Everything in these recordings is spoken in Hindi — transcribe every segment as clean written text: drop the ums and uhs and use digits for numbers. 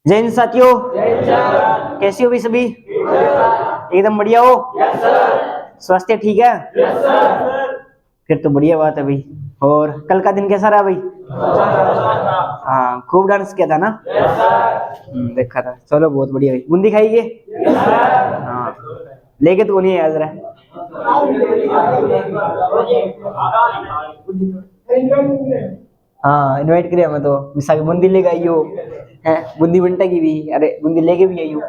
जय हिंद साथियों, कैसे हो भाई सभी? एकदम बढ़िया हो? स्वास्थ्य ठीक है? फिर तो बढ़िया बात है भाई। और कल का दिन कैसा रहा भाई? हाँ, खूब डांस किया था ना? देखा था। चलो बहुत बढ़िया भाई। बूंदी खाइए? हाँ, लेके तो नहीं याद रहा। हाँ, इनवाइट करिए मैं तो विशाख बूंदी लेके आई हो है, बूंदी बंटा की भी, अरे बूंदी लेके भी आई हो।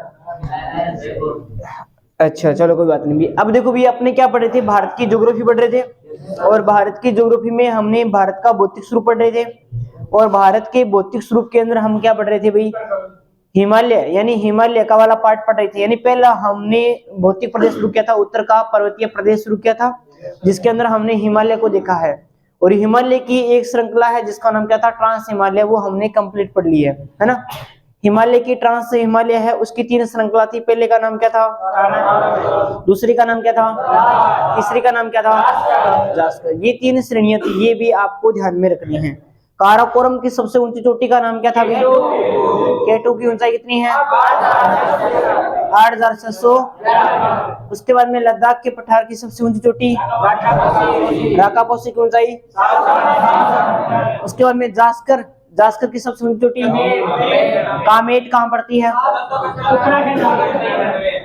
अच्छा चलो कोई बात नहीं भी। अब देखो भी अपने क्या पढ़ रहे थे, भारत की ज्योग्राफी पढ़ रहे थे, और भारत की ज्योग्राफी में हमने भारत का भौतिक स्वरूप पढ़ रहे थे, और भारत के भौतिक स्वरूप के अंदर हम क्या पढ़ रहे थे भाई? हिमालय, यानी हिमालय का वाला पार्ट पढ़ रहे थे। यानी पहला हमने भौतिक प्रदेश शुरू किया था, उत्तर का पर्वतीय प्रदेश शुरू किया था, जिसके अंदर हमने हिमालय को देखा है। और हिमालय की एक श्रृंखला है जिसका नाम क्या था? ट्रांस हिमालय, वो हमने कंप्लीट पढ़ ली है ना? हिमालय की ट्रांस हिमालय है, उसकी 3 श्रृंखला थी। पहले का नाम क्या था? दूसरी का नाम क्या था? तीसरी का नाम क्या था? जास्कर। ये 3 श्रेणियां थी, ये भी आपको ध्यान में रखनी है। काराकोरम की सबसे ऊंची चोटी का नाम क्या था? केटू की ऊंचाई कितनी है? 8600। उसके बाद में लद्दाख के पठार की सबसे ऊंची चोटी राकापोसी की ऊंचाई। उसके बाद में जास्कर, जास्कर की सबसे ऊंची चोटी कामेट कहां पड़ती है?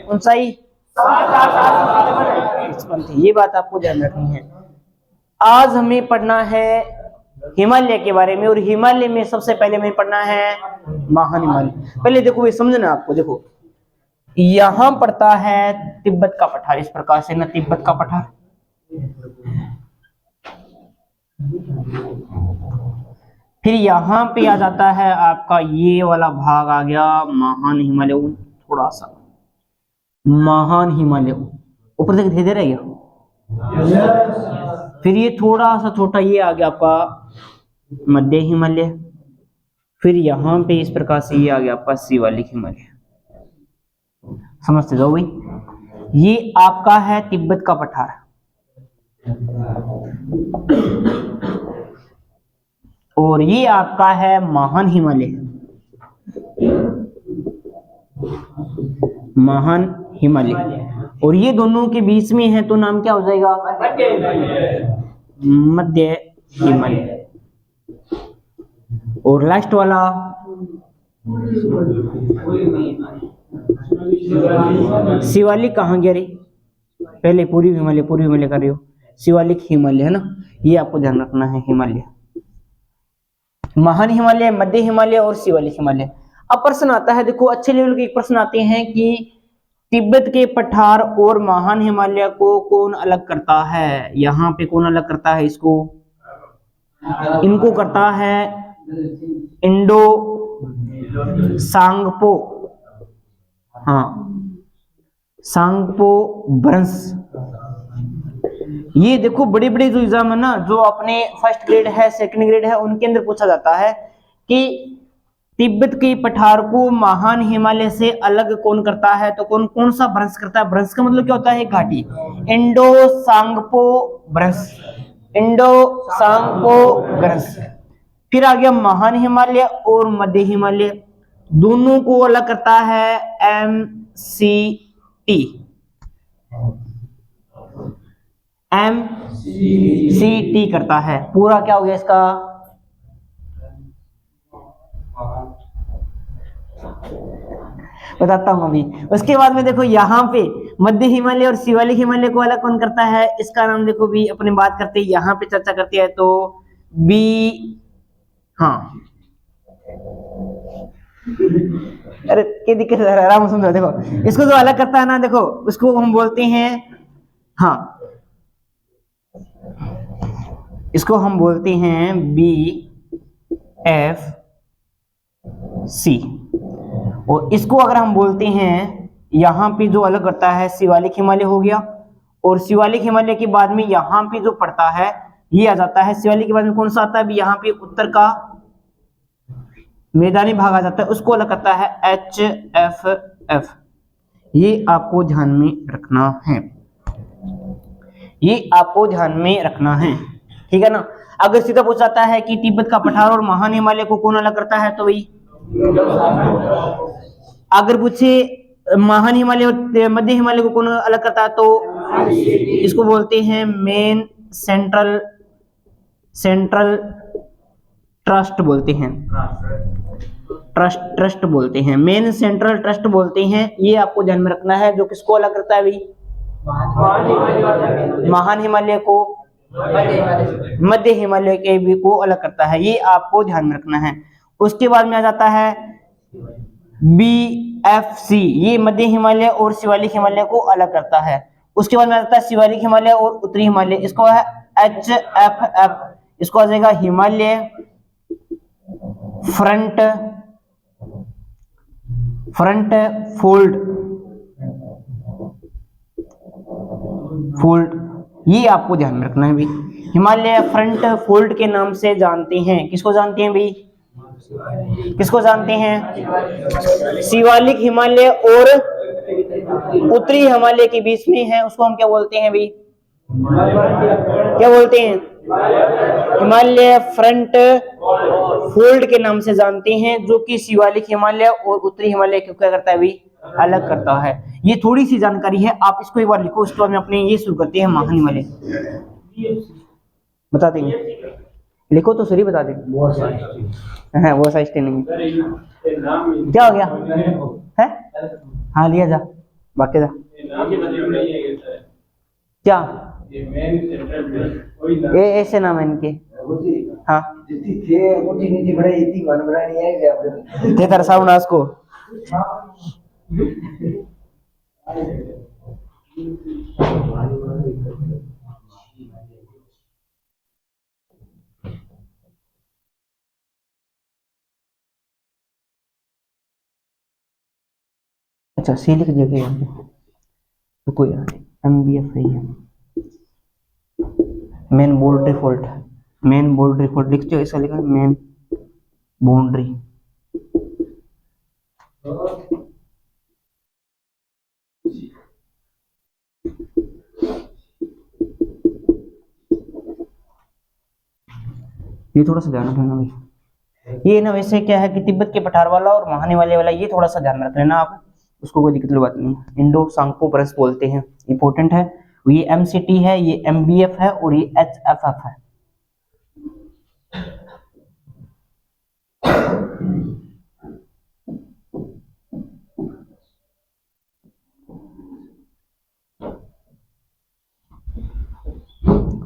ऊंचाई। ये बात आपको ध्यान रखनी है। आज हमें पढ़ना है हिमालय के बारे में, और हिमालय में सबसे पहले हमें पढ़ना है महान हिमालय। पहले देखो ये समझना आपको, देखो यहां पड़ता है तिब्बत का पठार, इस प्रकार से ना, तिब्बत का पठार। फिर यहां पे आ जाता है आपका ये वाला भाग आ गया महान हिमालय, थोड़ा सा महान हिमालय ऊपर तक धीरे रह गया। फिर ये थोड़ा सा छोटा ये आ गया आपका मध्य हिमालय। फिर यहां पे इस प्रकार से ये आ गया आपका शिवालिक हिमालय। समझते जाओ भाई, ये आपका है तिब्बत का पठार। और ये आपका है महान हिमालय, महान हिमालय। और ये दोनों के बीच में है तो नाम क्या हो जाएगा? मध्य हिमालय। और लास्ट वाला शिवालिक कहाँ गया रे? पहले पूर्वी हिमालय, पूर्वी हिमालय कर रहे हो, शिवालिक हिमालय है ना, ये आपको ध्यान रखना है। हिमालय, महान हिमालय, मध्य हिमालय और शिवालिक हिमालय। अब प्रश्न आता है, देखो अच्छे लेवल के एक प्रश्न आते हैं कि तिब्बत के पठार और महान हिमालय को कौन अलग करता है? यहाँ पे कौन अलग करता है इसको? इनको करता है इंडो सांगपो, हाँ सांगपो भ्रंश। ये देखो बड़े बड़े जो एग्जाम है ना, जो अपने फर्स्ट ग्रेड है, सेकंड ग्रेड है, उनके अंदर पूछा जाता है कि तिब्बत के पठार को महान हिमालय से अलग कौन करता है? तो कौन कौन सा भ्रंश करता है? भ्रंश का मतलब क्या होता है? घाटी। इंडो सांगपो भ्रंश, इंडो सांगपो भ्रंश। फिर आ गया महान हिमालय और मध्य हिमालय, दोनों को अलग करता है MCT, MCT करता है। पूरा क्या हो गया इसका? बताता हूं अभी। उसके बाद में देखो यहाँ पे मध्य हिमालय और शिवालिक हिमालय को अलग कौन करता है? इसका नाम देखो भी, अपने बात करते हैं यहाँ पे चर्चा करते हैं तो बी, हाँ अरे क्या दिक्कत है, आराम समझो। देखो इसको जो अलग करता है ना, देखो उसको हम बोलते हैं, हाँ इसको हम बोलते हैं BFC। और इसको अगर हम बोलते हैं, यहाँ पे जो अलग करता है शिवालिक हिमालय हो गया, और शिवालिक हिमालय के बाद में यहाँ पे जो पड़ता है ये आ जाता है। शिवालिक के बाद में कौन सा आता है? यहाँ पे उत्तर का मैदानी भाग आ जाता है, उसको अलग करता है HFF। ये आपको ध्यान में रखना है, ये आपको ध्यान में रखना है, ठीक है ना? अगर सीधा पूछा जाता है कि तिब्बत का पठार और महान हिमालय को कौन अलग करता है, तो वही अगर पूछे महान हिमालय और मध्य हिमालय को कौन अलग करता है तो इसको बोलते हैं मेन सेंट्रल सेंट्रल ट्रस्ट बोलते हैं, ट्रस्ट बोलते हैं, मेन सेंट्रल ट्रस्ट बोलते हैं। ये आपको ध्यान में रखना है। जो किसको अलग करता है भाई? महान हिमालय को मध्य हिमालय के भी को अलग करता है, ये आपको ध्यान में रखना है। उसके बाद में आ जाता है BFC, ये मध्य हिमालय और शिवालिक हिमालय को अलग करता है। उसके बाद में आ जाता है शिवालिक हिमालय और उत्तरी हिमालय, इसको है HFF, इसको आ जाएगा हिमालय फ्रंट फोल्ड, ये आपको ध्यान में रखना है भाई। हिमालय फ्रंट फोल्ड के नाम से जानते हैं। किसको जानते हैं भाई? किसको जानते हैं? शिवालिक हिमालय और उत्तरी हिमालय के बीच में है, उसको हम क्या बोलते हैं भाई? क्या बोलते हैं? हिमालय फ्रंट फोल्ड के नाम से जानते हैं, जो कि शिवालिक हिमालय और उत्तरी हिमालय को क्या करता है भाई? अलग करता है। ये थोड़ी सी जानकारी है, आप इसको एक बार लिखो। उसके बाद में अपने ये शुरू करते हैं महान हिमालय। बता देंगे, लिखो तो सही बता देंगे। हाँ वो साइज नहीं क्या हो गया है? हाँ लिया जा, बाकी जा क्या ये ऐसे नाम है इनके। हाँ ते तरसावनास को अच्छा सी लिख दिया यहाँ पे तो कोई MBF है, main boundary fault, main boundary fault लिखते हो ऐसा लिखा है मेन बाउंड्री। ये थोड़ा सा ध्यान रखना भाई। ये ना वैसे क्या है कि तिब्बत के पठार वाला और महान हिमालय वाला, ये थोड़ा सा ध्यान में रख लेना आप, उसको कोई दिक्कत की बात नहीं। इंडो सांगपो ब्रंश बोलते हैं, इंपॉर्टेंट है। ये MCT है, ये MBF है और ये HFF है।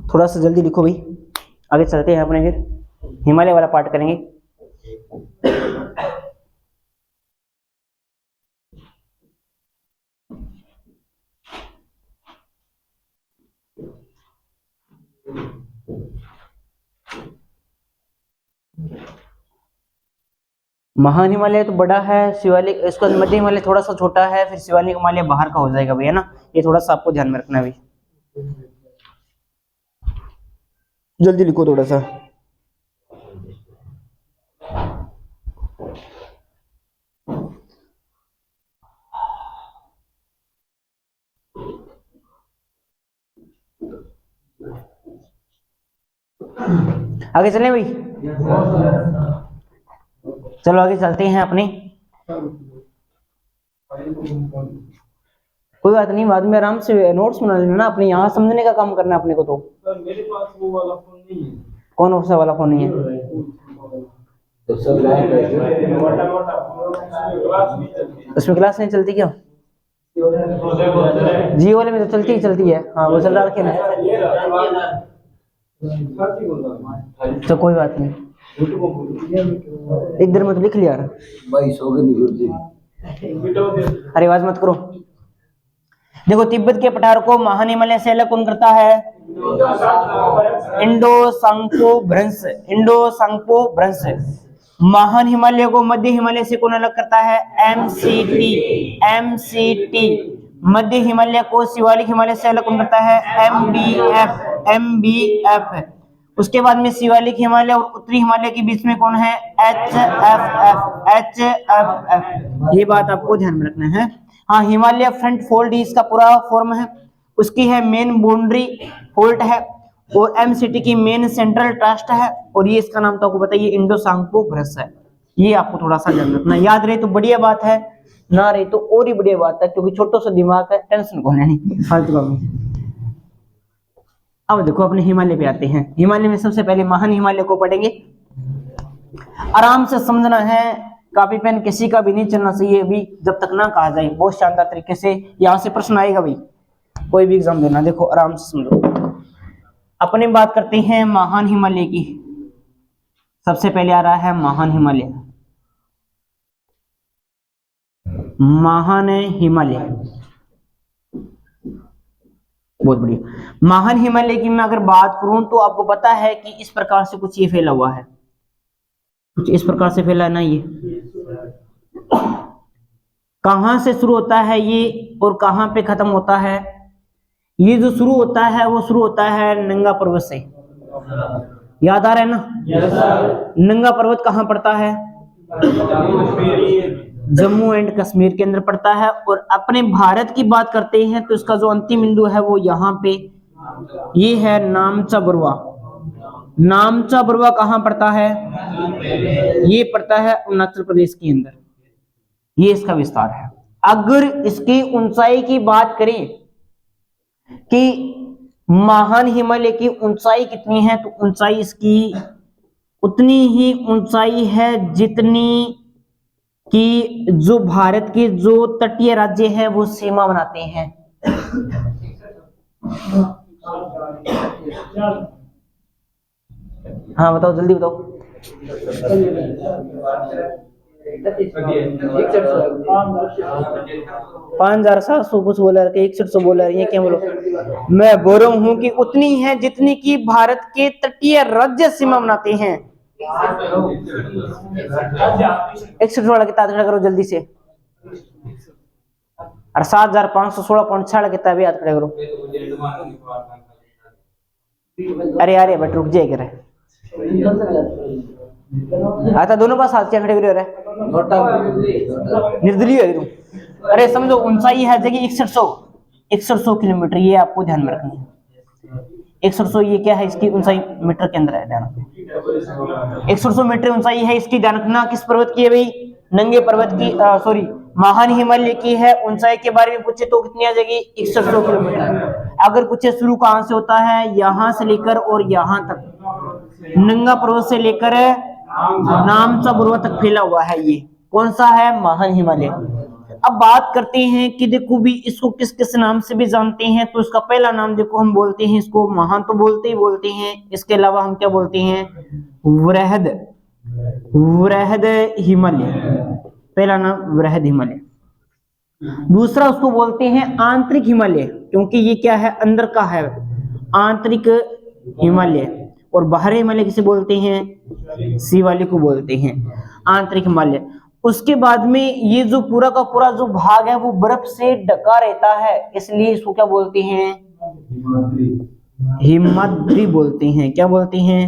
थोड़ा सा जल्दी लिखो भाई, आगे चलते हैं अपने, फिर हिमालय वाला पार्ट करेंगे। महान हिमालय तो बड़ा है, शिवालिक इसका मध्य हिमालय थोड़ा सा छोटा है, फिर शिवालिक हिमालय बाहर का हो जाएगा भैया ना। ये थोड़ा सा आपको ध्यान में रखना है भाई। जल्दी लिखो थोड़ा सा। आगे चलें भाई, चलो आगे चलते हैं अपने। कोई बात नहीं, बाद में आराम से नोट्स बना लेना ना, अपने यहाँ समझने का काम करना है अपने को। तो सर मेरे पास वो वाला फोन नहीं है। कौन सा वाला फोन नहीं है? उसमें क्लास नहीं चलती क्या? जियो वाले में तो चलती है। हाँ वो चल रहा है ना, तो कोई बात नहीं, एक देर में तो लिख लिया। अरे आवाज मत करो। देखो तिब्बत के पठार को महान हिमालय से अलग कौन करता है? इंडो सांगपो ब्रंश, इंडो सांगपो ब्रंश। महान हिमालय को मध्य हिमालय से कौन अलग करता है? MCT। मध्य हिमालय को शिवालिक हिमालय से अलग कौन करता है? MBF। उसके बाद में शिवालिक हिमालय और उत्तरी हिमालय के बीच में कौन है? HFF। ये बात आपको ध्यान में रखना है। हाँ हिमालय फ्रंट फोल्ड इसका पूरा फॉर्म है, उसकी है मेन बाउंड्री फोल्ड है, और MCT की मेन सेंट्रल ट्रस्ट है, और ये इसका नाम तो आपको बताइए इंडो सांगपो ब्रंश है। ये आपको थोड़ा सा ध्यान रखना, याद रहे तो बढ़िया बात है, ना रहे तो और ही बढ़िया बात है, क्योंकि छोटो सा दिमाग है, टेंशन को लेनी फालतू का भी। अब देखो अपने हिमालय पे आते हैं। हिमालय में सबसे पहले महान हिमालय को पढ़ेंगे, आराम से समझना है, कॉपी पेन किसी का भी नहीं चलना चाहिए अभी जब तक ना कहा जाए। बहुत शानदार तरीके से यहाँ से प्रश्न आएगा भाई, कोई भी एग्जाम देना, देखो आराम से समझो। अपने बात करते हैं महान हिमालय की। सबसे पहले आ रहा है महान हिमालय, महान हिमालय, बहुत बढ़िया। महान हिमालय की मैं अगर बात करूं तो आपको पता है कि इस प्रकार से कुछ ये फैला हुआ है, कुछ इस प्रकार से फैला है ना। ये कहां से शुरू होता है ये और कहां पे खत्म होता है? ये जो शुरू होता है वो शुरू होता है नंगा पर्वत से, याद आ रहा है ना? नंगा पर्वत कहां पड़ता है? जम्मू एंड कश्मीर के अंदर पड़ता है। और अपने भारत की बात करते हैं तो इसका जो अंतिम बिंदु है वो यहाँ पे ये है नामचा बरुआ। नामचा बरुआ कहाँ पड़ता है? ये पड़ता है अरुणाचल प्रदेश के अंदर, ये इसका विस्तार है। अगर इसकी ऊंचाई की बात करें कि महान हिमालय की ऊंचाई कितनी है, तो ऊंचाई इसकी उतनी ही ऊंचाई है जितनी कि जो भारत के जो तटीय राज्य है वो सीमा बनाते हैं। हाँ बताओ, जल्दी बताओ। 5700 कुछ बोला, 6100 बोला, ये क्या बोलो? मैं बोल रहा हूँ कि उतनी है जितनी कि भारत के तटीय राज्य सीमा बनाते हैं। 61 वाला कितना खड़ा करो जल्दी से, और 7516.6 कितना भी याद खड़े करो। अरे यार बट रुक जाए, करे आता दोनों पास हाथ क्या खड़े कर रहे निर्दलीय है तुम। अरे समझो ऊंचाई है जगह 6100 किलोमीटर, ये आपको ध्यान में रखनी है। 6100 ये क्या है, इसकी ऊंचाई मीटर के अंदर है, ध्यान। 6100 मीटर ऊंचाई है इसकी, ध्यान रखना। किस पर्वत की है भाई? नंगे पर्वत की, सॉरी महान हिमालय की है। ऊंचाई के बारे में पूछे तो कितनी आ जाएगी? 6100 किलोमीटर। अगर पूछे शुरू कहां से होता है, यहां से लेकर और यहां तक, नंगा पर्वत से लेकर नामचा बरुआ तक फैला हुआ है। ये कौन सा है? महान हिमालय। अब बात करते हैं कि देखो भी इसको किस किस नाम से भी जानते हैं। तो इसका पहला नाम देखो हम बोलते हैं इसको महान, तो बोलते ही बोलते हैं। इसके अलावा हम क्या बोलते हैं? वृहद, वृहद हिमालय, पहला नाम वृहद हिमालय। दूसरा उसको बोलते हैं आंतरिक हिमालय, क्योंकि ये क्या है? अंदर का है, आंतरिक हिमालय। और बाहरी हिमालय किसे बोलते हैं? शिवालिक को बोलते हैं, आंतरिक हिमालय। उसके बाद में ये जो पूरा का पूरा जो भाग है वो बर्फ से ढका रहता है, इसलिए इसको क्या बोलते हैं? हिमाद्री बोलते हैं। क्या बोलते हैं?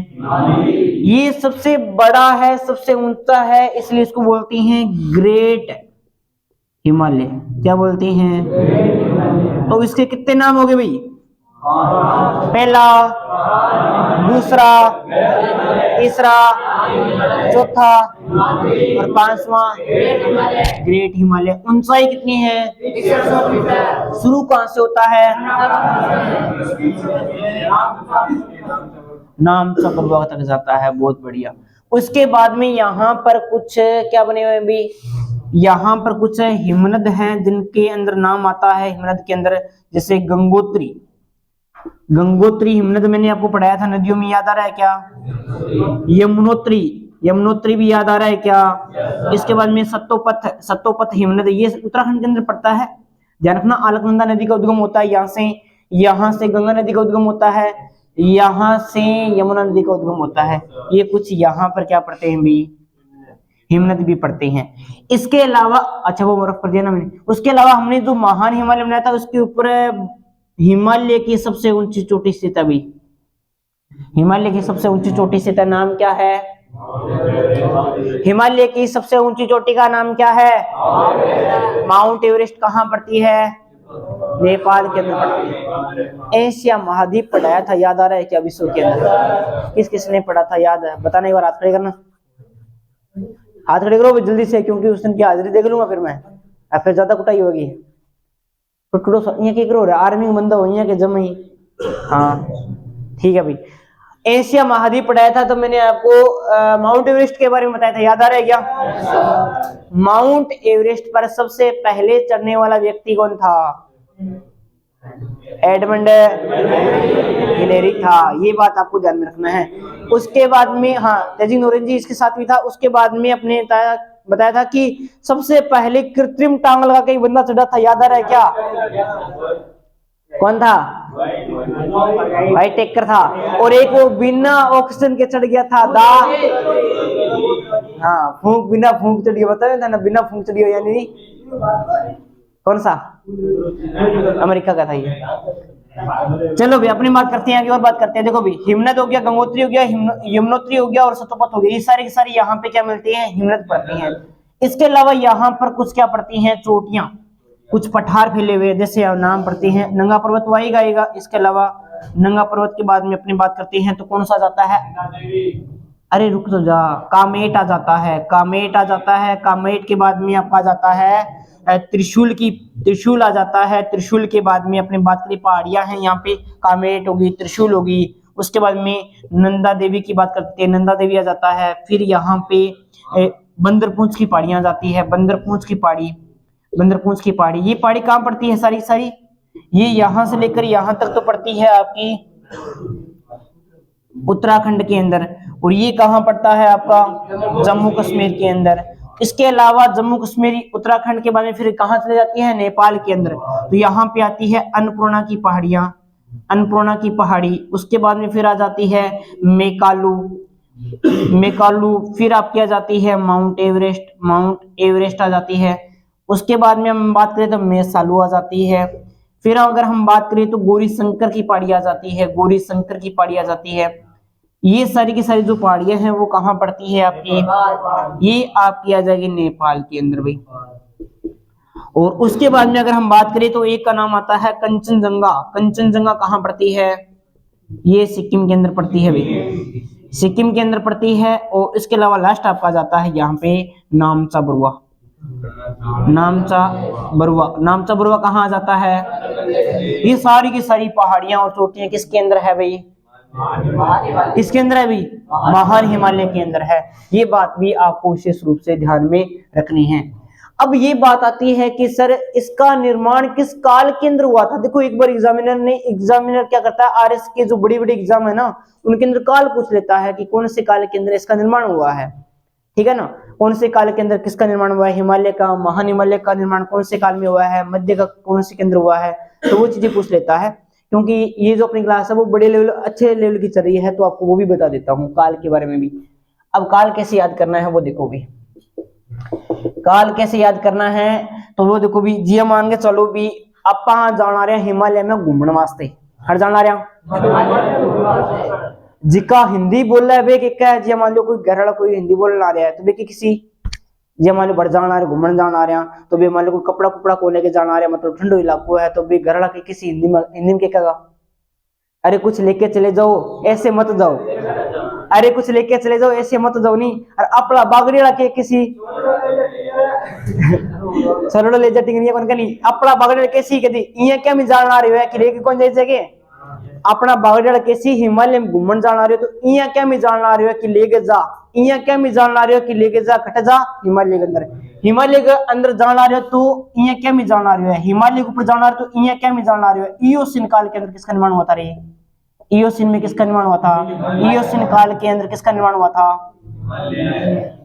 ये सबसे बड़ा है, सबसे ऊंचा है, इसलिए इसको बोलते हैं ग्रेट हिमालय। क्या बोलते हैं? तो इसके कितने नाम हो गए भाई? पहला, दूसरा, तीसरा, चौथा और पांचवा ग्रेट हिमालय। ऊंचाई कितनी है? शुरू कहां से होता है? नामचा बरुआ तक जाता है। बहुत बढ़िया। उसके बाद में यहाँ पर कुछ क्या बने हुए भी? यहाँ पर कुछ हिमनद हैं जिनके अंदर नाम आता है हिमनद के अंदर, जैसे गंगोत्री। गंगोत्री हिमनद मैंने आपको पढ़ाया था नदियों में, याद आ रहा है क्या? यमुनोत्री, यमुनोत्री भी याद आ रहा है क्या? इसके बाद में सत्तोपथ, सत्तोपथ हिमनद, ये उत्तराखंड के अंदर पड़ता है। ध्यान रखना, अलकनंदा नदी का उद्गम होता है यहाँ से गंगा नदी का उद्गम होता है, यहाँ से यमुना नदी का उद्गम होता है। ये कुछ यहाँ पर क्या पढ़ते हैं भी? हिमनद भी पढ़ते हैं। इसके अलावा अच्छा वो बर्फ पड़ दिया ना मैंने। उसके अलावा हमने जो महान हिमालय बनाया था उसके ऊपर हिमालय की सबसे ऊंची चोटी स्थित है भाई। हिमालय की सबसे ऊंची चोटी स्थित है, नाम क्या है? हिमालय की सबसे ऊंची चोटी का नाम क्या है? Mount Everest. कहाँ पड़ती है? नेपाल के अंदर पड़ती है। एशिया महाद्वीप पढ़ाया था, याद आ रहा है क्या? विश्व के अंदर किस किसने पढ़ा था, याद है? बताने एक बार हाथ खड़े करना। हाथ खड़े करो जल्दी से, क्योंकि उस दिन की हाजिरी देख लूंगा फिर मैं, अब फिर ज्यादा कुटाई होगी। तो टुडो ये क्या करो आर्मी में बंदा हो के जम ही। हाँ ठीक है भाई। एशिया महाद्वीप पढ़ाया था तो मैंने आपको माउंट एवरेस्ट के बारे में बताया था, याद आ रहा है क्या? माउंट एवरेस्ट पर सबसे पहले चढ़ने वाला व्यक्ति कौन था? एडमंड हिलेरी था, ये बात आपको ध्यान में रखना है। उसके बाद में हाँ तेजिंग नोरेंजी इसके साथ भी था। उसके बाद में अपने बताया था कि सबसे पहले कृत्रिम टांग लगा के बंदा चढ़ा था, याद आ रहा है क्या? कौन था? भाई टेकर था। और एक वो बिना ऑक्सीजन के चढ़ गया था, हाँ फूंक, बिना फूंक चढ़ गया, बताया था ना, बिना फूंक चढ़ी हो यानी कौन सा? अमेरिका का था ये। चलो भाई अपनी बात करते हैं, आगे और बात करते हैं। देखो भाई हिमनद हो गया, गंगोत्री हो गया, यमुनोत्री हो गया और सतोपत हो गया, ये सारी की सारी यहाँ पे क्या मिलती है? हिमनद पड़ती हैं। इसके अलावा यहाँ पर कुछ क्या पड़ती हैं? चोटियां, कुछ पठार फैले हुए जैसे नाम पड़ते हैं। नंगा पर्वत वाई गाएगा। इसके अलावा नंगा पर्वत के बाद में अपनी बात करते हैं तो कौन सा जाता है? अरे रुक तो जा, कामेट आ जाता है, कामेट आ जाता है। कामेट के बाद में आपका जाता है त्रिशूल की, त्रिशूल आ जाता है। त्रिशूल के बाद में अपनी बात करें पहाड़ियां हैं यहाँ पे, कामेट होगी, त्रिशूल होगी। उसके बाद में नंदा देवी की बात करते हैं, नंदा देवी आ जाता है। फिर यहाँ पे बंदरपूंछ की पहाड़ियां जाती है, बंदरपूंछ की पहाड़ी, बंदरपूंछ की पहाड़ी। ये पहाड़ी कहाँ पड़ती है सारी सारी? ये यहां से लेकर यहां तक तो पड़ती है आपकी उत्तराखंड के अंदर, और ये कहाँ पड़ता है आपका? जम्मू कश्मीर के अंदर। इसके अलावा जम्मू कश्मीर उत्तराखंड के बाद में फिर कहाँ चले जाती है? नेपाल के अंदर। तो यहाँ पे आती है अन्नपूर्णा की पहाड़ियां, अन्नपूर्णा की पहाड़ी। उसके बाद में फिर आ जाती है मेकालू, मेकालू। फिर आपकी आ जाती है माउंट एवरेस्ट, माउंट एवरेस्ट आ जाती है। उसके बाद में हम बात करें तो मेसालू आ जाती है। फिर अगर हम बात करें तो गौरी शंकर की पहाड़ी आ जाती है, गौरी शंकर की पहाड़ी आ जाती है। ये सारी की सारी जो पहाड़ियां हैं वो कहाँ पड़ती है आपकी? ये आपकी आ जाएगी नेपाल के अंदर भाई। और उसके बाद में अगर हम बात करें तो एक का नाम आता है कंचनजंगा। कंचनजंगा कहाँ पड़ती है? ये सिक्किम के अंदर पड़ती है भाई, सिक्किम के अंदर पड़ती है। और इसके अलावा लास्ट आपका जाता है यहाँ पे नामचा बरुआ, नामचा बरुआ। नामचा बरुआ कहाँ आ जाता है? ये सारी की सारी पहाड़ियां और चोटियां किसके अंदर है भाई? किसके अंदर है भाई? महान हिमालय के अंदर है। ये बात भी आपको विशेष रूप से ध्यान में रखनी है। अब ये बात आती है कि सर इसका निर्माण किस काल के अंदर हुआ था? देखो एक बार एग्जामिनर क्या करता है, आरएस के जो बड़ी बड़ी एग्जाम है ना उनके अंदर काल पूछ लेता है कि कौन से काल के अंदर इसका निर्माण हुआ है, ठीक है ना। कौन से काल के अंदर किसका निर्माण हुआ है? हिमालय का, महान हिमालय का निर्माण कौन से काल में हुआ है? मध्य का कौन से के अंदर हुआ है? तो वो चीजें पूछ लेता है। क्योंकि ये जो अपनी क्लास है वो बड़े लेवल, अच्छे लेवल की चल रही है, तो आपको वो भी बता देता हूँ काल के बारे में भी। अब काल कैसे याद करना है वो देखो भी, काल कैसे याद करना है तो वो देखो भी। जी मान के चलो भी आप जाना रहे हिमालय में घूमने वास्ते, हर जाना रहे जिका हिंदी बोल रहा है वे क्या है। जी मान लो कोई घर वाला कोई हिंदी बोलने आ रहा है तो वे किसी, जी मान लो बढ़ जाना रहे घूमने जाना रहे तो वे मान लो कोई कपड़ा कुपड़ा को लेके जाना रहे, मतलब ठंडो इलाको है तो वे घर वाला के किसी हिंदी में क्या कहेगा? अरे कुछ लेके चले जाओ ऐसे मत जाओ, अरे कुछ लेके चले जाओ ऐसे मत जाओ नहीं। और अपना बागड़ीला के किसी सरोड़ो ले जटिंग नहीं कौन नहीं, अपना बागड़ीला कैसी कहती ये क्या मैं जान आ रही है कि लेके कौन जाए जगह अपना बागड़ीला कैसी हिमालय में घूमन जान आ रही हो तो इया क्या मैं जान आ रही हो कि लेके जा, इया क्या मैं जान आ रही हो कि लेके जा कट जा हिमालय के अंदर, हिमालय के अंदर जान आ रहे हो तो इया क्या मैं जान आ रही है, हिमालय के ऊपर जान आ रहे हो तो इया क्या मैं जान आ रही है। इयोसिन काल के अंदर किसका निर्माण हुआ था रे? इयोसिन में किसका निर्माण हुआ था? इयोसिन काल के अंदर किसका निर्माण हुआ था?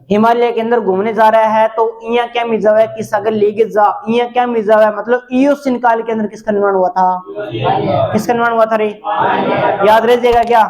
हिमालय के अंदर घूमने जा रहा है तो इया क्या मिजाव है कि अगर लेके जा, इया क्या मिजाव है मतलब इयोसिन काल के अंदर किसका निर्माण हुआ था? किसका निर्माण हुआ था रे? याद रह जाएगा क्या?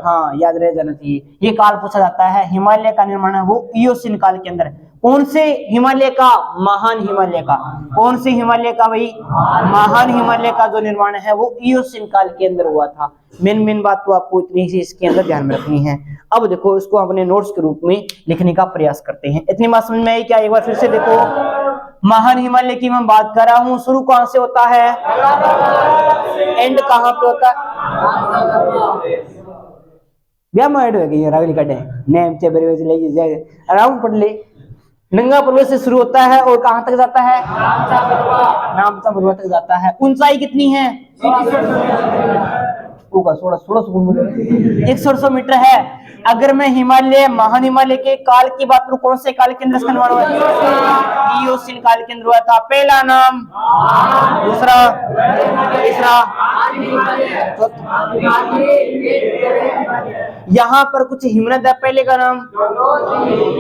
हाँ याद रह जाना चाहिए। ये काल पूछा जाता है, हिमालय का निर्माण है वो इयोसिन काल के अंदर। कौन से हिमालय का? महान हिमालय का। कौन से हिमालय का भाई? महान हिमालय का जो निर्माण है वो इयोसिन काल के अंदर हुआ था। मेन बात तो आपको इतनी सी इसके अंदर ध्यान में रखनी है। अब देखो इसको अपने नोट्स के रूप में लिखने का प्रयास करते हैं। इतनी बात समझ में आई क्या? एक बार फिर से देखो, महान हिमालय की मैं बात कर रहा हूँ, शुरू कहां से होता है, एंड कहां पे होता है? ब्याह में ऐड हो गई रागली काटे नेम चे बरे ले जाए अराउंड पढ़ ले। नंगा पर्वत से शुरू होता है और कहां तक जाता है? नामचा पर्वत तक जाता है। ऊंचाई कितनी है? 168 मीटर है। अगर मैं हिमालय महान हिमालय के काल की बात करूं, कौन से काल के अंदर इसका निर्माण हुआ है? इयोसीन काल के अंदर हुआ था। पहला नाम, दूसरा, तीसरा, यहाँ पर कुछ हिमनद है। पहले का नाम,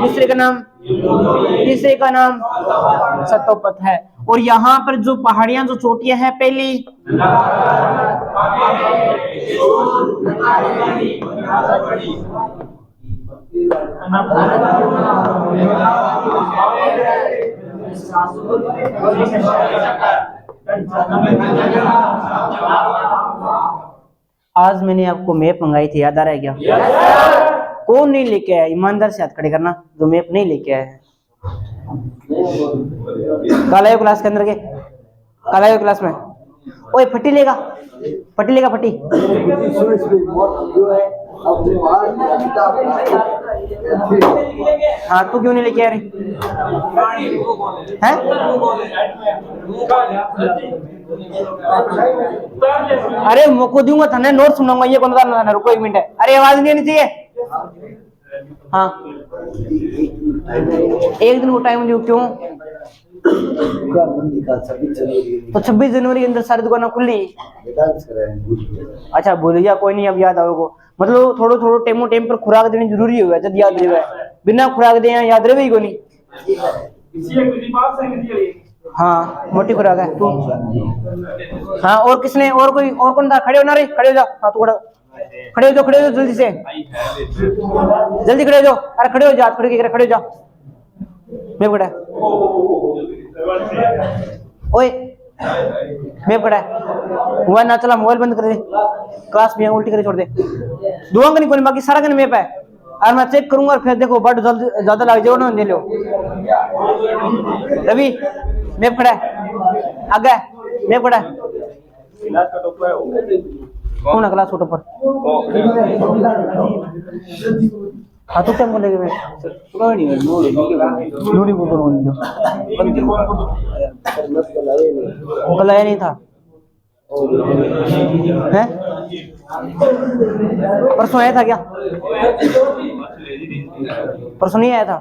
दूसरे का नाम, तीसरे का नाम सतोपत है। और यहाँ पर जो पहाड़ियां, जो चोटियां हैं, पहली आज मैंने आपको मैप मंगाई थी, याद आ रहा है क्या? कौन नहीं लेके आया? ईमानदार से हाथ खड़े करना जो मैप नहीं लेके आया है। कालायो क्लास के अंदर के, कालायो क्लास में ओए फटी लेगा, फटी लेगा, फटी। हाँ तू क्यों नहीं लेके आ रही हैं? अरे मुझको दूंगा था ना, नोट सुनाऊंगा। ये कौन था? रुको 1 मिनट। अरे आवाज नहीं आनी चाहिए। हाँ एक दिन को टाइम दो। क्यों? तो 26 जनवरी के अंदर सारी दुकानें खुली। अच्छा भूल गया, कोई नहीं, अब याद आओगे। मतलब थोड़ो थोड़ो टेमो टेम पर खुराक देनी जरूरी है जब याद रहे। बिना खुराक दे याद रहे को नहीं। हाँ मोटी खुराक है तू। हाँ और किसने, और कोई और कौन था? खड़े हो ना रे, खड़े हो जाओ। हाँ तू खड़े हो जाओ, खड़े हो जाओ जल्दी से, जल्दी खड़े हो जाओ। अरे खड़े हो जाओ, हाथ खड़े खड़े हो जाओ। मैं खड़ा ओए, मैं खड़ा हुआ ना, चला मोबाइल बंद कर दे। क्लास में उल्टी करे छोड़ दे। दो अंक नहीं कोई, बाकी सारा दिन मैप है। और मैं चेक करूंगा, फिर देखो बट ज्यादा लग जाओ ना, दे लो। रवि मैप खड़ा है, आगे मैप खड़ा है। कौन है क्लास फोटो पर? हाँ तो क्या बोलेगे? मैं नूरी को करो कल आया नहीं था है? परसों आया था क्या? परसों नहीं आया था।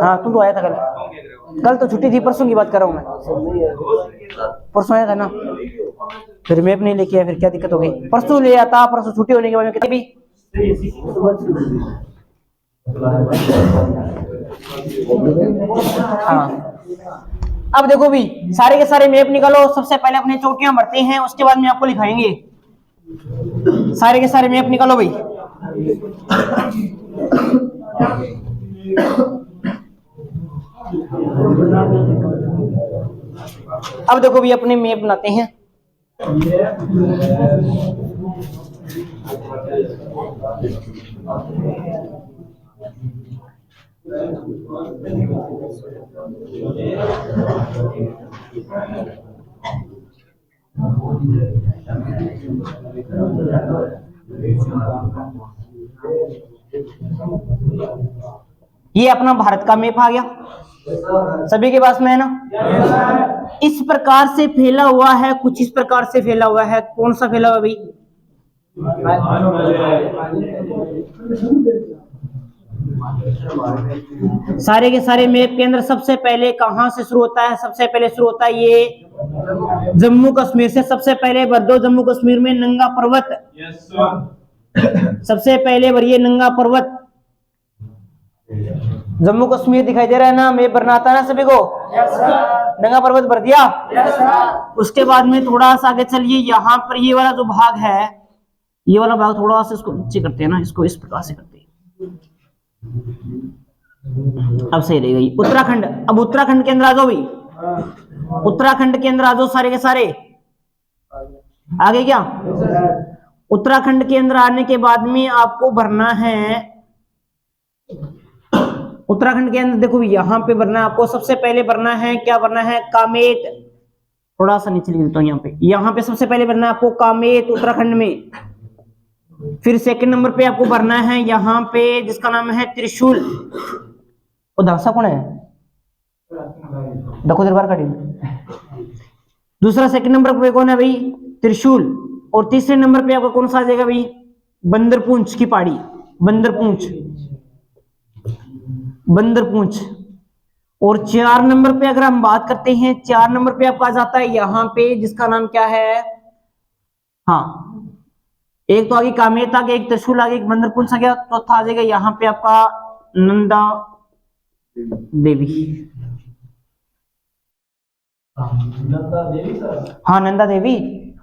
हाँ तुम तो आया था कल। कल तो छुट्टी थी, परसों की बात कर रहा हूँ मैं। परसों आया था ना, फिर मैप नहीं लेके आया, फिर क्या दिक्कत हो गई? परसों ले आता, परसों छुट्टी होने के बाद में कितने भी। हाँ अब देखो भी, सारे के सारे मैप निकालो। सबसे पहले अपने चोटियां भरते हैं, उसके बाद में आपको लिखाएंगे। सारे के सारे मैप निकालो भाई। अब देखो भी अपने मैप बनाते हैं। ये अपना भारत का मैप आ गया, सभी के पास में है ना। इस प्रकार से फैला हुआ है, कुछ इस प्रकार से फैला हुआ है। कौन सा फैला हुआ भाई? सारे के सारे मैप के अंदर सबसे पहले कहां से शुरू होता है? सबसे पहले शुरू होता है ये जम्मू कश्मीर से। सबसे पहले भर दो जम्मू कश्मीर में नंगा पर्वत। सबसे पहले भरिए नंगा पर्वत। जम्मू कश्मीर दिखाई दे रहा है ना, मैप भरना आता है ना सभी को? नंगा पर्वत भर दिया। उसके बाद में थोड़ा सा आगे चलिए, यहाँ पर ये वाला जो भाग है, ये वाला भाग थोड़ा सा इसको नीचे करते हैं ना, इसको इस प्रकार से करते हैं। अब सही रह गई। उत्तराखंड, अब उत्तराखंड के अंदर आ जाओ भाई। उत्तराखंड के अंदर आ जाओ सारे के सारे। आगे क्या? उत्तराखंड के अंदर आने के बाद में आपको भरना है, उत्तराखंड के अंदर देखो यहाँ पे भरना है आपको। सबसे पहले भरना है, क्या भरना है? कामेत। थोड़ा सा नीचे लिख देता हूँ यहाँ पे। यहाँ पे सबसे पहले भरना है आपको कामेत उत्तराखंड में। फिर सेकंड नंबर पे आपको भरना है यहाँ पे जिसका नाम है त्रिशूल। वो दासा कौन है? देखो दरबार का। दूसरा सेकंड नंबर पे कौन है भाई? त्रिशूल। और तीसरे नंबर पे आपका कौन सा आ जाएगा भाई? बंदरपूंछ की पहाड़ी, बंदरपूंछ, बंदरपूंछ। और 4 नंबर पे अगर हम बात करते हैं, 4 नंबर पे आपका आ जाता है यहाँ पे जिसका नाम क्या है, हाँ, एक तो आगे कामेत आ गया, एक त्रिशूल आ गया, एक बंदरपूंछ आ गया, चौथा आ जाएगा यहाँ पे आपका नंदा देवी। हाँ, नंदा देवी।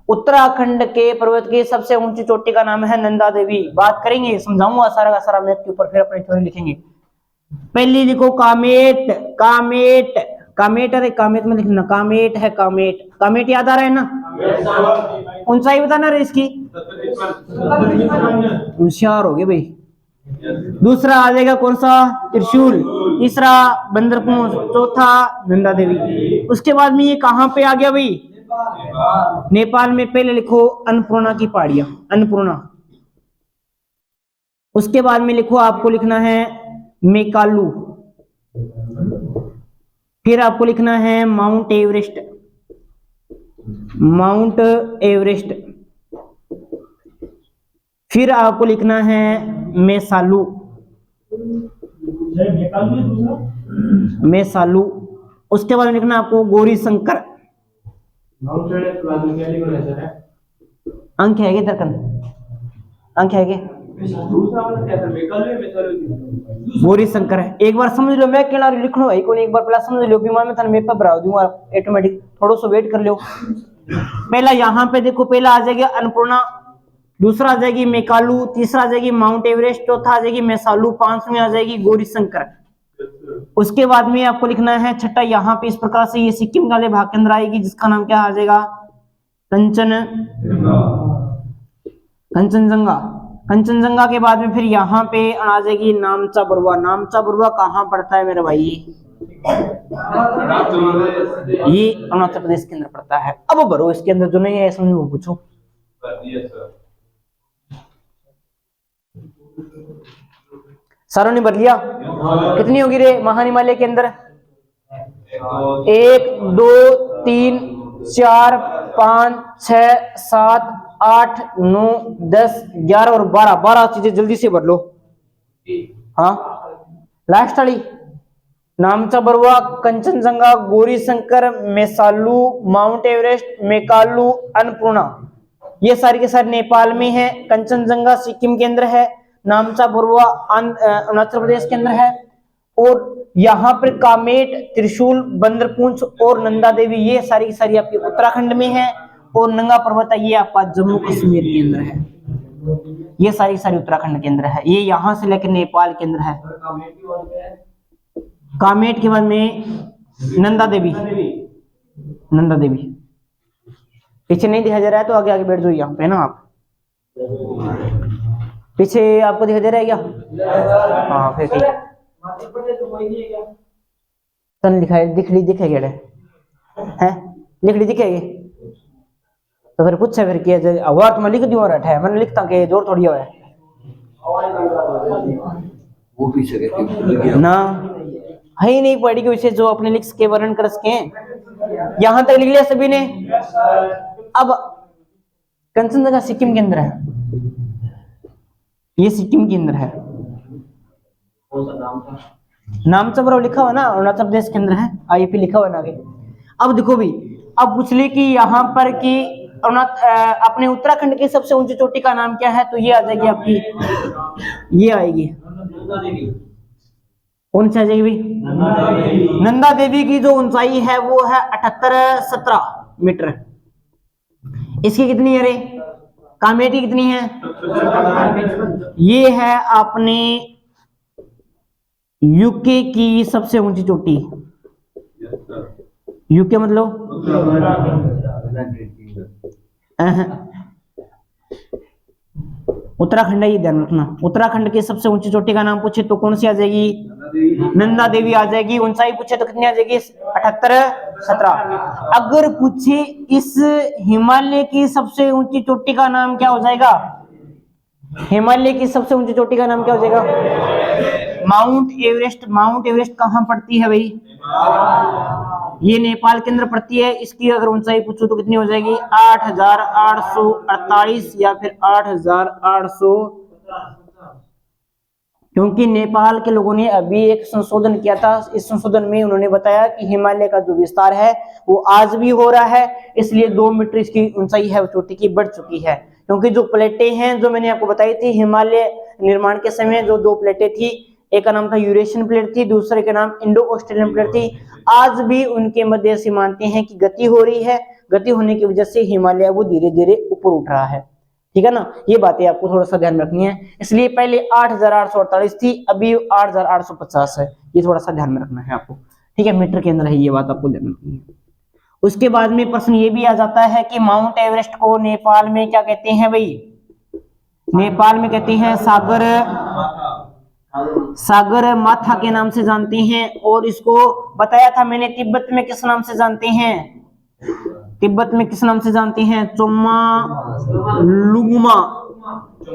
उत्तराखंड के पर्वत की सबसे ऊंची चोटी का नाम है नंदा देवी। बात करेंगे, समझाऊंगा सारा का सारा मैप के ऊपर, फिर अपनी थ्योरी लिखेंगे। पहली लिखो कामेट, कामेट, कामेट। अरे कामेट में लिखना, कामेट है, कामेट, कामेट याद आ रहा है ना? ऊंचाई बताना रे इसकी, होशियार हो गए भाई। दूसरा आ जाएगा कौन सा? त्रिशूल। तीसरा बंदरपूंछ, चौथा नंदा देवी। उसके बाद में ये कहां पे आ गया भाई? नेपाल में। पहले लिखो अन्नपूर्णा की पहाड़ियां, अन्नपूर्णा। उसके बाद में लिखो, आपको लिखना है मेकालू। फिर आपको लिखना है माउंट एवरेस्ट, माउंट एवरेस्ट। फिर आपको लिखना है मेसालू, मेसालू। उसके बाद लिखना आपको गौरी शंकर। अंक है क्या दरकन? अंक है क्या? गौरी शंकर है। एक बार समझ लो, मैं कहना लिखना है कौन, एक बार पहला समझ लो, बीमार में थाने मैं पर भरा दूंगा ऑटोमेटिक, थोड़ा सा वेट कर लो। पहला यहाँ पे देखो, पहला आ जाएगा अन्नपूर्णा, दूसरा आ जाएगी मेकालू, तीसरा आ जाएगी माउंट एवरेस्ट, चौथा आ जाएगी मेसालू, पांचवी आ जाएगी गौरी शंकर। उसके बाद में आपको लिखना है छठा, यहाँ पे इस प्रकार से ये सिक्किम वाले भाग के अंदर आएगी जिसका नाम क्या आ जाएगा? कंचनजंगा। कंचनजंगा के बाद में फिर यहाँ पे आ जाएगी नामचा बरुआ। नामचा बरुआ कहाँ पड़ता है मेरे भाई? ये अरुणाचल प्रदेश के अंदर पड़ता है। अब भरो इसके अंदर, जो नहीं है समझ वो पूछो। सारों ने भर लिया? कितनी होगी रे महान हिमालय के अंदर? 1 2 3 4 5 6 7 8 9 10 11 और 12 चीजें जल्दी से भर लो। हाँ, लास्ट वाली नामचा बरुआ, कंचनजंगा, गौरी शंकर, मेसालू, माउंट एवरेस्ट, मेकालू, अन्नपूर्णा, ये सारी के सारे नेपाल में है। कंचनजंगा सिक्किम के अंदर है, नामचा बरुआ अरुणाचल प्रदेश के अंदर है, और यहाँ पर कामेट, त्रिशूल, बंदरपूंछ और नंदा देवी ये सारी की सारी आपकी उत्तराखंड में है, और नंगा पर्वत ये आपका जम्मू कश्मीर के अंदर है। ये सारी सारी उत्तराखंड के अंदर है, ये यहाँ से लेकर नेपाल के अंदर है। कामेट के बाद में नंदा देवी, नंदा देवी पीछे नहीं दिखाई दे रहा है तो आगे आगे बैठ जाओ यहाँ पे ना आप। पीछे आपको दिखाई दे रहा है क्या? हाँ फिर ठीक तन दिखाई दिखेगी है लिख ली दिखेगी तो फिर पूछे फिर किया अवार्ड तो मैं लिख दूँ रहा है, मैंने लिखता कि जोर थोड़ी है वो पीछे ना है ही नहीं पढ़ी कि उसे जो अपने लिख के वर्णन कर सके। यहां तक लिख लिया सभी ने। अब कंचनजंगा सिक्किम के अंदर है, ये सिक्किम के अंदर है। नामचा बरुआ लिखा हुआ ना अरुणाचल प्रदेश के अंदर है, आईपी लिखा हुआ ना आगे। अब देखो भी, अब पूछ ले कि यहाँ पर कि अपने उत्तराखंड की सबसे ऊंची चोटी का नाम क्या है, तो ये आ जाएगी आपकी, ये आएगी कौन सी आ जाएगी भाई? नंदा देवी की जो ऊंचाई है वो है 78-17 मीटर। इसकी कितनी है रे? कामेट की कितनी है? ये है अपने यूके की सबसे ऊंची चोटी। यूके मतलब उत्तराखंड है, ये ध्यान रखना। उत्तराखंड की सबसे ऊंची चोटी का नाम पूछे तो कौन सी आ जाएगी? नंदा देवी आ जाएगी। ऊंचाई पूछे तो कितनी आ जाएगी? 78-17। अगर पूछे इस हिमालय की सबसे ऊंची चोटी का नाम क्या हो जाएगा? हिमालय की सबसे ऊंची चोटी का नाम क्या हो जाएगा? Mount Everest. माउंट एवरेस्ट कहाँ पड़ती है भाई? ये नेपाल के अंदर पड़ती है। इसकी अगर ऊंचाई पूछो तो कितनी हो जाएगी? 8,848 या फिर 8,800, क्योंकि नेपाल के लोगों ने अभी एक संशोधन किया था। इस संशोधन में उन्होंने बताया कि हिमालय का जो विस्तार है वो आज भी हो रहा है, इसलिए 2 मीटर इसकी ऊंचाई है वो चोटी की बढ़ चुकी है। क्योंकि जो प्लेटें हैं जो मैंने आपको बताई थी हिमालय निर्माण के समय, जो 2 प्लेटें थी, एक का नाम था यूरेशियन प्लेट थी, दूसरे का नाम इंडो ऑस्ट्रेलियन प्लेट थी। आज भी उनके मध्य से मानते हैं कि गति हो रही है, गति होने की वजह से हिमालय वो धीरे धीरे ऊपर उठ रहा है। ठीक है ना, ये बातें आपको थोड़ा सा ध्यान में रखनी है। इसलिए पहले 8,848 थी, अभी 8,850 है। ये थोड़ा सा ध्यान में रखना है आपको। ठीक है, मीटर के अंदर है, ये बात आपको ध्यान में रखनी है। उसके बाद में प्रश्न ये भी आ जाता है कि माउंट एवरेस्ट को नेपाल में क्या कहते हैं भाई? नेपाल में कहते हैं सागर माथा के नाम से जानते हैं। और इसको बताया था मैंने, तिब्बत में किस नाम से जानते हैं? तिब्बत में किस नाम से जानते हैं?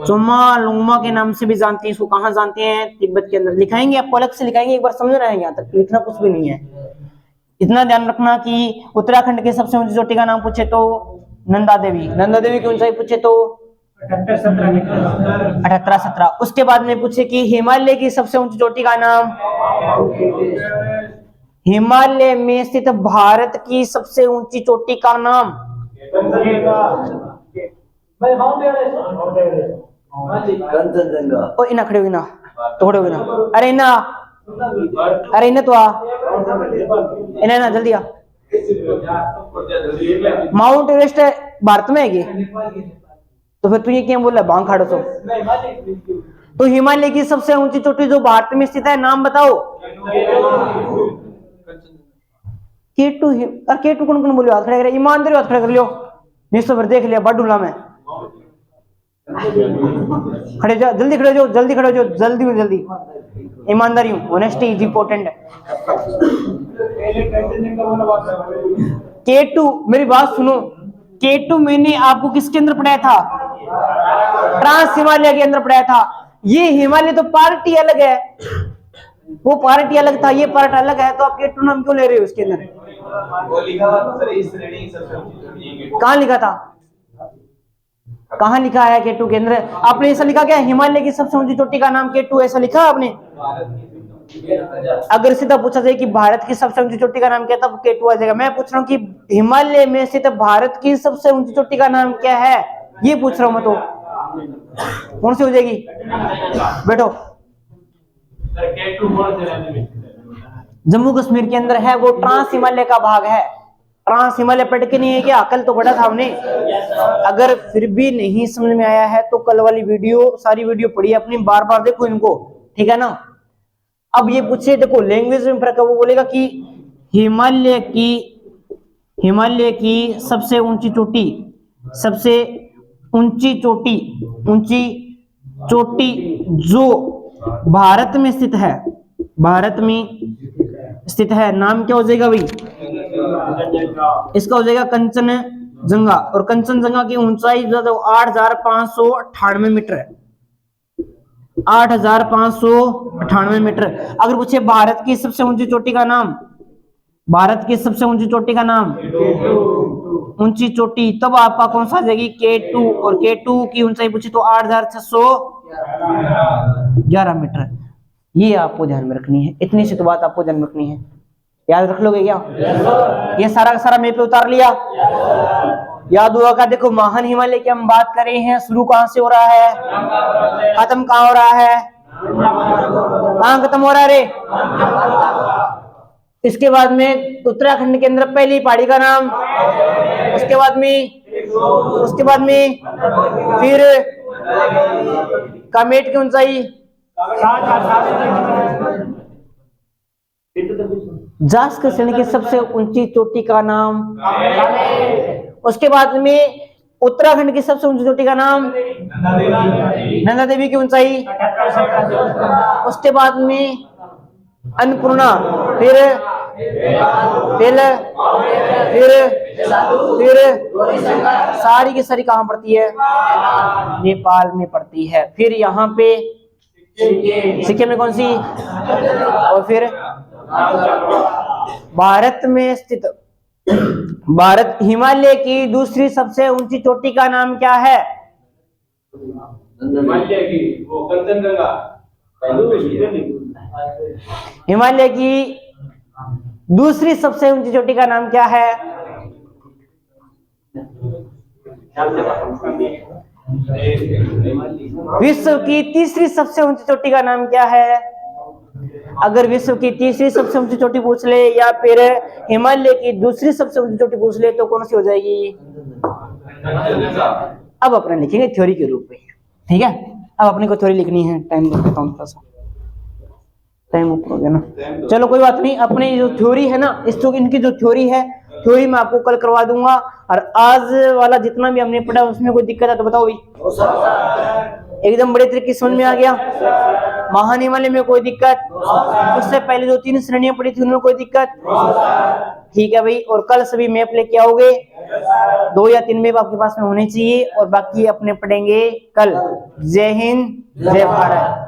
चोमालुंगमा के नाम से भी जानते हैं इसको। कहाँ जानते हैं? तिब्बत के अंदर। लिखाएंगे आपको, अलग से लिखाएंगे, एक बार समझ रहे हैं, यहाँ तक लिखना कुछ भी नहीं है। इतना ध्यान रखना कि उत्तराखंड की सबसे ऊंची चोटी का नाम पूछे तो नंदा देवी। नंदा देवी की ऊंचाई पूछे तो 78-17। उसके बाद में पूछे कि हिमालय की सबसे ऊंची चोटी का नाम, हिमालय में स्थित भारत की सबसे ऊंची चोटी का नाम, कंचनजंगा। ओ इना खड़े होगी ना, तो खड़े होगी ना, अरे इना तो आ, इना ना जल्दी आ। माउंट एवरेस्ट भारत में है ये, तो फिर तू ये क्या बोल रहा है? बांग खाड़ो तो हिमालय की सबसे ऊंची चोटी जो भारत में स्थित है, नाम बताओ। केटू। और केटू कौन कौन बोलियो? हाथ खड़े कर, ईमानदारी हाथ खड़े कर लियो। निश्चय भर देख लिया बडूला में। खड़े जाओ, जल्दी खड़े जाओ, जल्दी खड़े जाओ, जल्दी में जल्दी। ईमानदारी हूं, ऑनेस्टी इज इंपॉर्टेंट। केटू, मेरी बात सुनो, केटू मैंने आपको किसके अंदर पढ़ाया था? ट्रांस हिमालय के अंदर पढ़ाया था। ये हिमालय तो पार्टी अलग है, वो पार्टी अलग था, ये पार्ट अलग है, तो आप केटू नाम क्यों ले रहे हो उसके अंदर? वो लिखा हुआ था सर, इस श्रेणी सबसे ऊंची चोटी है। कहाँ लिखा था? कहाँ लिखा है केटू के अंदर? आपने ऐसा लिखा क्या हिमालय की सबसे ऊंची चोटी का नाम केटू, ऐसा लिखा आपने? अगर सीधा पूछा जाए कि भारत की सबसे ऊंची चोटी का नाम क्या, तब केटू आ जाएगा। मैं पूछ रहा हूँ कि हिमालय में स्थित भारत की सबसे ऊंची चोटी का नाम क्या है, ये पूछ रहा हूँ मैं। तो कौन सी हो जाएगी? बैठो। जम्मू कश्मीर के अंदर है, वो ट्रांस हिमालय का भाग है। ट्रांस हिमालय पढ़ के नहीं है क्या? कल तो पढ़ा था हमने। अगर फिर भी नहीं समझ में आया है तो कल वाली वीडियो, सारी वीडियो पढ़िए अपनी, बार बार देखो इनको, ठीक है ना। अब ये पूछे, देखो लैंग्वेज में फर्क है। वो बोलेगा कि हिमालय की सबसे ऊंची चोटी, सबसे ऊंची चोटी जो भारत में स्थित है, भारत में स्थित है, नाम क्या हो जाएगा भाई? इसका हो जाएगा कंचनजंगा। और कंचनजंगा की ऊंचाई जो 8,598 मीटर है। 8,598 मीटर। अगर पूछे भारत की सबसे ऊंची चोटी का नाम, भारत की सबसे ऊंची चोटी का नाम, ऊंची चोटी, तब आपका कौन सा आ जाएगी? K2। और K2 की ऊंचाई पूछी तो 8,611 मीटर। ये आपको ध्यान में रखनी है, इतनी सी तो बात आपको ध्यान में रखनी है। याद रख लोगे क्या? ये सारा का सारा मैप पे उतार लिया? याद हुआ का? देखो महान हिमालय की हम बात कर रहे हैं, शुरू कहां से हो रहा है, खत्म कहां हो रहा है? कहां खत्म हो रहा है रे? इसके बाद में उत्तराखंड के अंदर पहली पहाड़ी का नाम, उसके बाद में फिर कामेट की ऊंचाई, जास्कर श्रेणी की सबसे ऊंची चोटी का नाम, उसके बाद में उत्तराखंड की सबसे ऊंची चोटी का नाम नंदा देवी की ऊंचाई, उसके बाद में अन्नपूर्णा, फिर फिर सारी की सारी कहाँ पड़ती है? नेपाल में पड़ती है। फिर यहाँ पे सिक्किम में कौन सी? और फिर भारत में स्थित भारत हिमालय की दूसरी सबसे ऊंची चोटी का नाम क्या है? हिमालय की वो कंचनजंगा। हिमालय की दूसरी सबसे ऊंची चोटी का नाम क्या है? विश्व की तीसरी सबसे ऊंची चोटी का नाम क्या है? अगर विश्व की तीसरी सबसे ऊंची चोटी पूछ ले या फिर हिमालय की दूसरी सबसे ऊंची चोटी पूछ ले तो कौन सी हो जाएगी? अब अपने लिखेंगे थ्योरी के रूप में, ठीक है। अब अपने को थ्योरी लिखनी है, टाइम देख लेता हूँ थोड़ा सा, टाइम ऊपर हो गया ना। चलो कोई बात नहीं, अपनी जो थ्योरी है ना, इस तो इनकी जो थ्योरी है, थ्योरी मैं आपको कल करवा दूंगा। और आज वाला जितना भी हमने पढ़ा उसमें कोई दिक्कत है तो बताओ भाई। एकदम बड़े तरीके समझ में आ गया? महान हिमालय में कोई दिक्कत? उससे पहले जो 3 श्रेणियां पढ़ी थी उनमें कोई दिक्कत? ठीक है भाई। और कल सभी मैप लेके आओगे, 2 या 3 मैप आपके पास में होने चाहिए, और बाकी अपने पढ़ेंगे कल। जय हिंद, जय भारत।